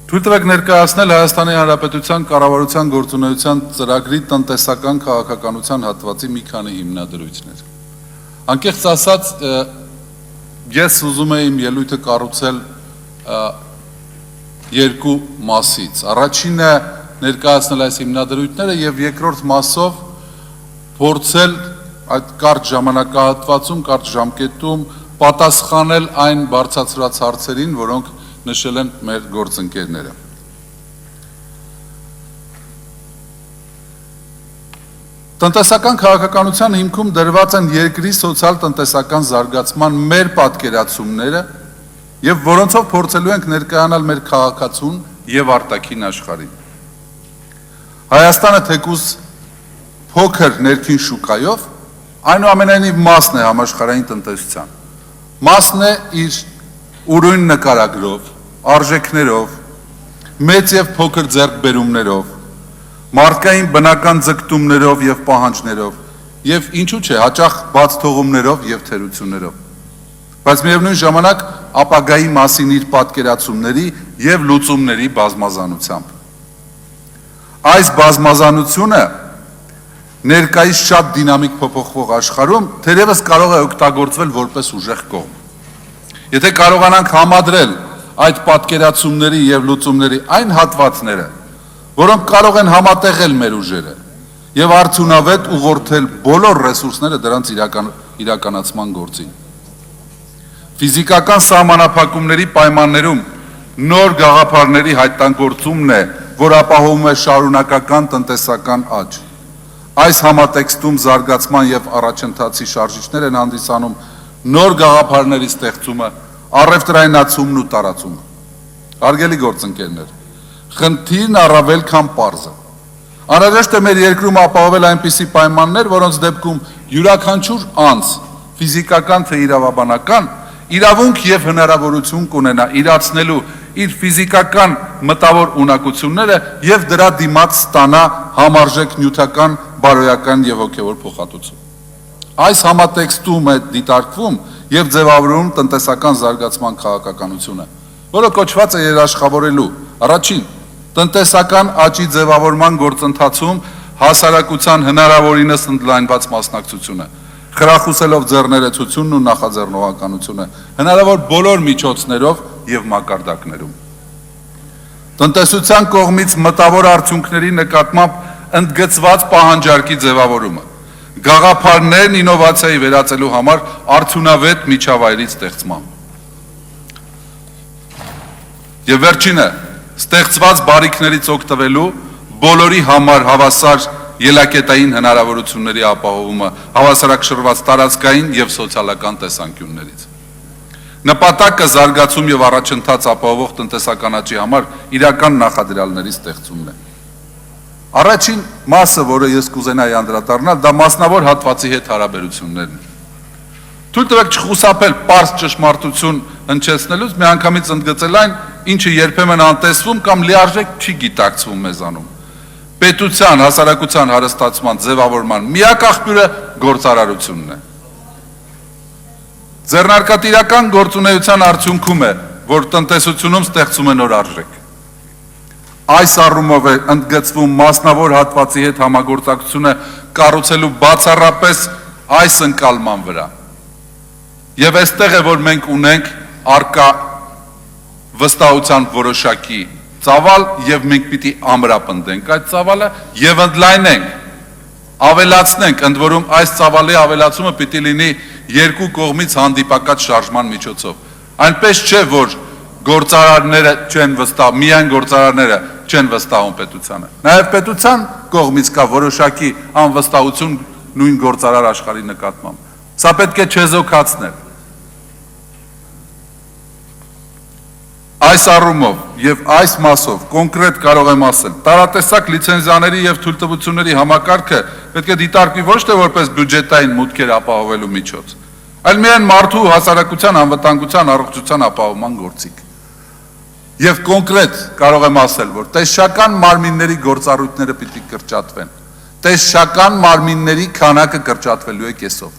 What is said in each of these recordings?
Թույլ տվեք ներկայացնել Հայաստանի Հանրապետության կառավարության գործունեության ծրագրի տնտեսական քաղաքականության հատվածի մի քանի հիմնադրույթներ։ Անկեղծ ասած, ես ուզում եմ իմ ելույթը կառուցել երկու մասից։ Առաջինը ներկայացնել այս հիմնադրույթները եւ երկրորդ մասով փորձել այդ կարճ ժամանակահատվածում, կարճ ժամկետում պատասխանել այն բարձրացրած հարցերին, որոնք նշել են մեր գործընկերները։ Տնտեսական քաղաքականության հիմքում դրված են երկրի սոցիալ-տնտեսական զարգացման մեր պատկերացումները եւ որոնցով փորձելու ենք ներկայանալ մեր քաղաքացուն եւ արտաքին աշխարհին։ Հայաստանը թեկուզ փոքր ներքին շուկայով այնուամենայնիվ մասն է համաշխարհային տնտեսության։ Մասն է իր ուրույն նկարագրով, արժեքներով, մեծ եւ փոքր ձեռքբերումներով, մարդկային բնական ձգտումներով եւ պահանջներով եւ ինչու՞ չէ, հաճախ բաց թողումներով եւ թերություններով։ Բայց միևնույն ժամանակ ապագայի մասին իր պատկերացումների եւ լուծումների բազմազանությամբ։ Այս բազմազանությունը ներկայիս շատ դինամիկ փոփոխվող աշխարհում թերևս կարող է օգտագործվել որպես ուժեղ կողմ։ Եթե կարողանանք համադրել այդ պատկերացումների եւ լուծումների այն հատվածները, որոնք կարող են համատեղել մեր ուժերը եւ արդյունավետ ուղղորդել բոլոր ռեսուրսները դրանց իրականացման գործին։ Ֆիզիկական սահմանափակումների պայմաններում նոր գաղափարների հայտնագործումն է, որ ապահովում է շարունակական տնտեսական աճ։ Այս համատեքստում զարգացման եւ առաջընթացի շարժիչներ են հանդիսանում նոր գաղափարների ստեղծումը, առևտրայնացումն ու տարածումը։ Հարգելի գործընկերներ, խնդիրն առավել քան պարզ է։ Անհրաժեշտ է մեր երկրում ապահովել այնպիսի պայմաններ, որոնց դեպքում յուրաքանչյուր անձ, ֆիզիկական թե իրավաբանական, իրավունք եւ հնարավորություն կունենա իրացնելու իր ֆիզիկական մտավոր ունակությունները եւ դրա դիմաց ստանա համարժեք նյութական, բարոյական եւ հոգեվոր փոխհատուցում։ Այս համատեքստում է դիտարկվում եւ ձևավորվում տնտեսական զարգացման քաղաքականությունը, որը կոչված է երաշխավորելու առաջին տնտեսական աճի ձևավորման գործընթացում հասարակության հնարավորինս ընդլայնված մասնակցությունը, խրախուսելով ձեռներեցությունն ու նախաձեռնողականությունը, հնարավոր բոլոր միջոցներով եւ մակարդակներում։ Տնտեսության կողմից մտավոր արդյունքների նկատմամբ ընդգծված պահանջարկի ձևավորումը, գաղափարներն ինովացիայի վերածելու համար արդյունավետ միջավայրի ստեղծմամբ։ Եվ վերջինը, ստեղծված բարիքներից օգտվելու բոլորի համար հավասար ելակետային հնարավորությունների ապահովումը հավասարակշռված տարածքային եւ սոցիալական տեսանկյուններից։ Նպատակը զարգացում եւ առաջընթաց ապահովող տնտեսական աճի համար իրական նախադրյալների ստեղծումն է։ Առաջին մասը, որը ես կուզենայի անդրադառնալ, դա մասնավոր հատվածի հետ հարաբերություններն են։ Թույլ տվեք չխուսափել պարզ ճշմարտություն հնչեցնելուց, միանգամից ընդգծել այն, ինչը երբեմն անտեսվում կամ լիարժեք չի գիտակցվում մեզանում։ Պետության, հասարակության հարստացման ձևավորման միակ աղբյուրը գործարարությունն է։ Ձեռնարկատիրական գործունեության արդյունքում է, որ տնտեսությունում ստեղծում է նոր արժեք։ Այս առումով է ընդգծվում մասնավոր հատվածի հետ համագործակցությունը կառուցելու բացառապես այս ընկալման վրա։ Եվ այստեղ է, որ մենք ունենք առկա վստահության որոշակի ծավալ եւ մենք պիտի ամրապնդենք այդ ծավալը եւ ընդլայնենք, ավելացնենք, ընդ որում այս ծավալի ավելացումը պիտի լինի երկու կողմից հանդիպակաց շարժման միջոցով։ Այնպես չէ, որ գործարարները չեն վստահ, միայն գործարարները չեն վստահում պետությանը։ Նաեւ պետության կողմից կա որոշակի անվստահություն նույն գործարար աշխարհի նկատմամբ։ Սա պետք է չեզոքացնել։ Այս առումով եւ այս մասով կոնկրետ կարող եմ ասել, տարատեսակ լիցենզիաների եւ թույլտվությունների համակարգը պետք է դիտարկվի ոչ թե որպես բյուջետային մուտքեր ապահովելու միջոց, այլ միայն մարդու հասարակության անվտանգության առողջության ապահովման գործիք։ Եվ կոնկրետ կարող եմ ասել, որ տեսչական մարմինների գործառույթները պիտի կրճատվեն, տեսչական մարմինների քանակը կրճատվելու է կեսով։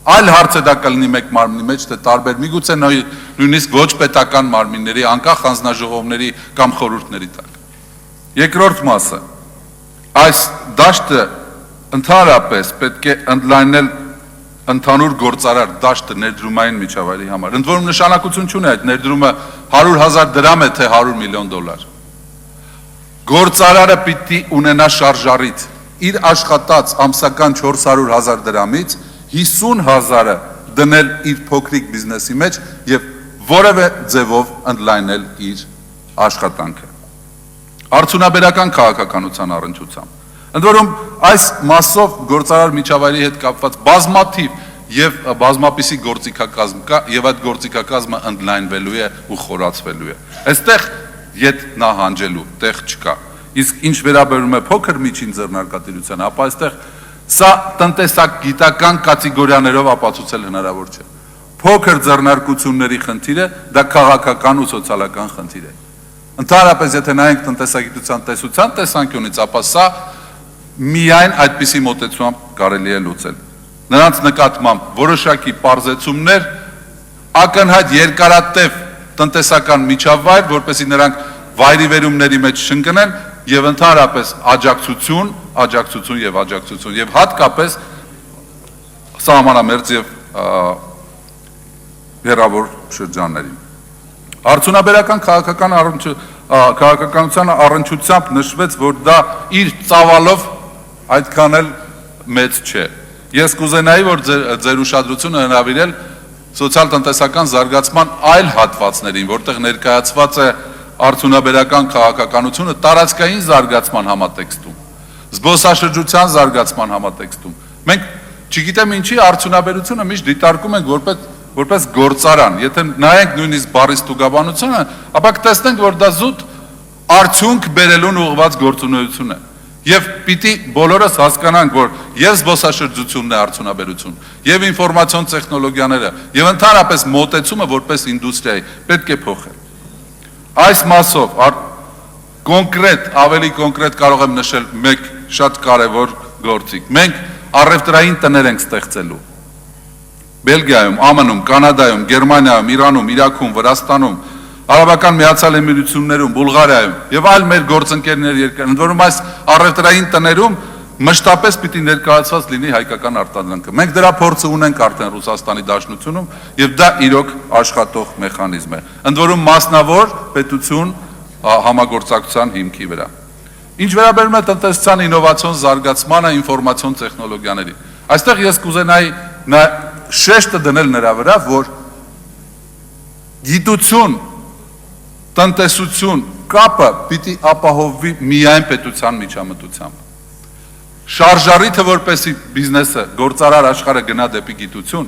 Այլ հարց է դա կլինի մեկ մարմնի մեջ, թե տարբեր, միգուցե նույնիսկ ոչ պետական մարմինների, անկախ հանձնաժողովների կամ խորհուրդների տակ։ Երկրորդ մասը, այս դաշտը ընդհանրապես պետք է ընդլայնել ընդհանուր գործարար դաշտը ներդրումային միջավայրի համար։ Ընդ որում նշանակություն չունի այդ ներդրումը 100,000 դրամ է, թե 100 միլիոն դոլար։ Գործարարը պիտի ունենա շարժառիթ, իր աշխատած ամսական 400,000 դրամից 50,000-ը դնել իր փոքրիկ բիզնեսի մեջ եւ որևէ ձևով ընդլայնել իր աշխատանքը։ Արդյունաբերական քաղաքականության առնչությամբ։ Ընդ որում այս մասով գործարար միջավայրի հետ կապված բազմաթիվ եւ բազմապիսի գործիքակազմ կա եւ այդ գործիքակազմը ընդլայնվելու է ու խորացվելու է։ Այստեղ ետ նահանջելու տեղ չկա։ Իսկ ինչ վերաբերում է փոքր միջին ձեռնարկատիրությանը, ապա այստեղ սա տնտեսագիտական կատեգորիաներով ապացուցել հնարավոր չէ։ Փոքր ձեռնարկությունների խնդիրը դա քաղաքական ու սոցիալական խնդիր է։ Ընդհանրապես եթե նայենք տնտեսագիտության տեսության տեսանկյունից, ապա սա միայն այդպիսի մոտեցումով կարելի է լուծել։ Նրանց նկատմամբ որոշակի պարզեցումներ, ակնհայտ երկարատև տնտեսական միջավայր, որպեսզի նրանք վայրիվերումների մեջ չընկնեն եւ ընդհանրապես աջակցություն եւ հատկապես սահմանամերձ եւ հեռավոր շրջաններին։ Արդյունաբերական քաղաքականության առնչությամբ նշվեց, որ դա իր ծավալով այդքան էլ մեծ չէ։ Ես կուզենայի, որ ձեր ուշադրությունը հրավիրել սոցիալ-տնտեսական զարգացման այլ հատվածներին, որտեղ ներկայացված է արդյունաբերական քաղաքականությունը տարածքային զարգացման համատեքստում, զբոսաշրջության զարգացման համատեքստում։ Մենք չգիտեմ ինչի արդյունաբերությունը միշտ դիտարկում ենք որպես գործարան, եթե նայենք նույնիսկ բառի ստուգաբանությունը, ապա կտեսնենք, որ դա զուտ արդյունք բերելուն ուղղված գործունեություն է։ Եվ պիտի բոլորս հասկանանք, որ եւ զբոսաշրջությունն է արդյունաբերություն, եւ ինֆորմացիոն տեխնոլոգիաները, եւ ընդհանրապես մոտեցումը որպես ինդուստրիայի պետք է փոխել։ Այս մասով ավելի կոնկրետ կարող եմ նշել մեկ շատ կարևոր գործիք։ Մենք առևտրային տներ ենք ստեղծելու։ Բելգիայում, ԱՄՆ-ում, Կանադայում, Գերմանիայում, Իրանում, Իրաքում, Վրաստանում, Արաբական Միացյալ Էմիրություններում, Բուլղարիայում եւ այլ մեր գործընկերներ երկրներ, ընդ որում այս առևտրային տներում մշտապես պիտի ներկայացված լինի հայկական արտադրանքը։ Մենք դրա փորձը ունենք արդեն Ռուսաստանի Դաշնությունում եւ դա իրոք աշխատող մեխանիզմ է։ Ընդ որում մասնավոր պետություն համագործակցության հիմքի վրա։ Ինչ վերաբերում է տնտեսության ինովացիոն զարգացմանը, ինֆորմացիոն տեխնոլոգիաների։ Այստեղ ես կուզենայի շեշտը դնել նրա վրա, որ գիտություն, տնտեսություն կապը պիտի ապահովվի միայն պետության միջամտությամբ։ Շարժառիթը, որպեսզի բիզնեսը, գործարար աշխարհը գնա դեպի գիտություն,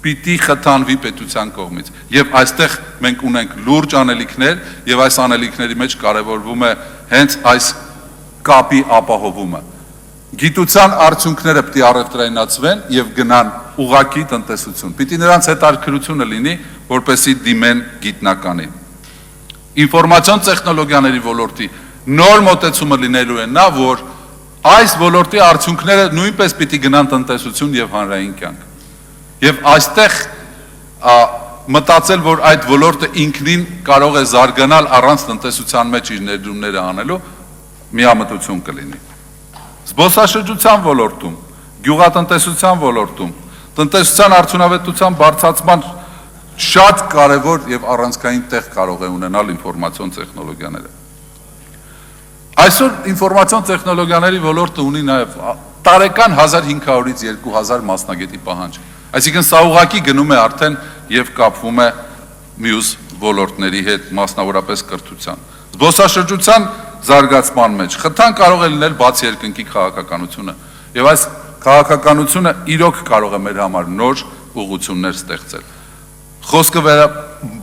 պիտի խթանվի պետության կողմից։ Եվ այստեղ մենք ունենք լուրջ անելիքներ, եւ այս անելիքների մեջ կարևորվում է հենց այս կապի ապահովումը։ Գիտության արդյունքները պիտի առևտրայնացվեն եւ գնան ուղղակի տնտեսություն։ Պիտի նրանց հետաքրքրությունը լինի, որպեսզի դիմեն գիտնականին։ Ինֆորմացիոն տեխնոլոգիաների ոլորտի նոր մոտեցումը լինելու է նա, որ այս ոլորտի արդյունքները նույնպես պիտի գնան տնտեսություն եւ հանրային կյանք։ Եվ այստեղ մտածել, որ այդ ոլորտը ինքնին կարող է զարգանալ առանց տնտեսության մեջ իր ներդրումները անելու, միամտություն կլինի։ Զբոսաշրջության ոլորտում, գյուղատնտեսության ոլորտում, տնտեսության արդյունավետության բարձրացման շատ կարևոր եւ առանցքային տեղ կարող է ունենալ ինֆորմացիոն տեխնոլոգիաները։ Այսօր ինֆորմացիոն տեխնոլոգիաների ոլորտը ունի նաեւ տարեկան 1500-ից 2000 մասնագետի պահանջ։ Այսինքն սա ուղղակի գնում է արդեն եւ կապվում է մյուս ոլորտների հետ, մասնավորապես կրթության։ Զբոսաշրջության զարգացման մեջ խթան կարող է լինել բաց երկնքի քաղաքականությունը եւ այս քաղաքականությունը իրոք կարող է մեր համար նոր ուղղություններ ստեղծել։ Խոսքը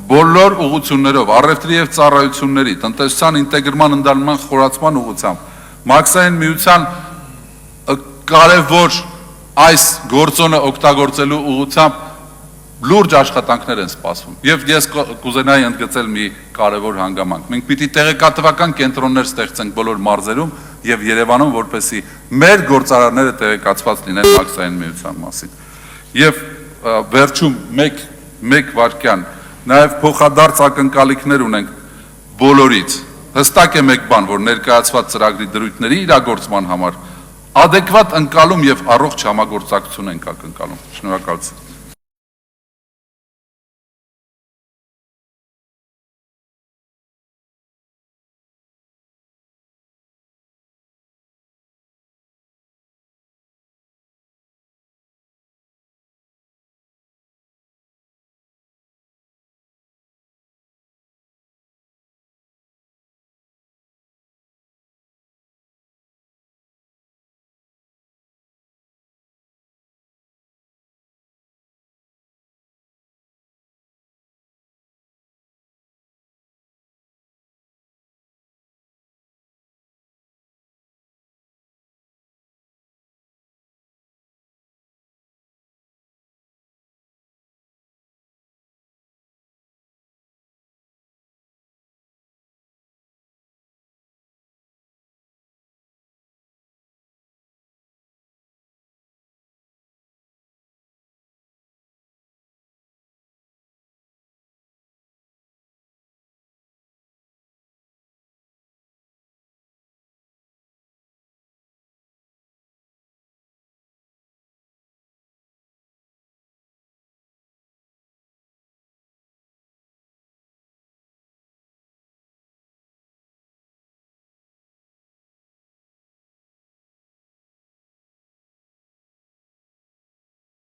բոլոր ուղղություններով, առևտրի եւ ծառայությունների, տնտեսության ինտեգրման ընդլայնման խորացման ուղղությամբ, մաքսային միության կարևոր այս գործոնը օգտագործելու ուղղությամբ լուրջ աշխատանքներ են սպասվում։ Եվ ես կուզենայի ընդգծել մի կարևոր հանգամանք։ Մենք պիտի տեղեկատվական կենտրոններ ստեղծենք բոլոր մարզերում եւ Երևանում, որպեսզի մեր գործարարները տեղեկացված լինեն մաքսային միության մասին։ Եվ վերջում մեկ վարքյան, նաև փոխադարձ ակնկալիքներ ունենք բոլորից, հստակ է մեկ բան, որ ներկայացված ծրագրի դրույթների իրագործման համար ադեկվատ ընկալում և առողջ համագործակցություն ենք ակնկալում, շնորհակալություն։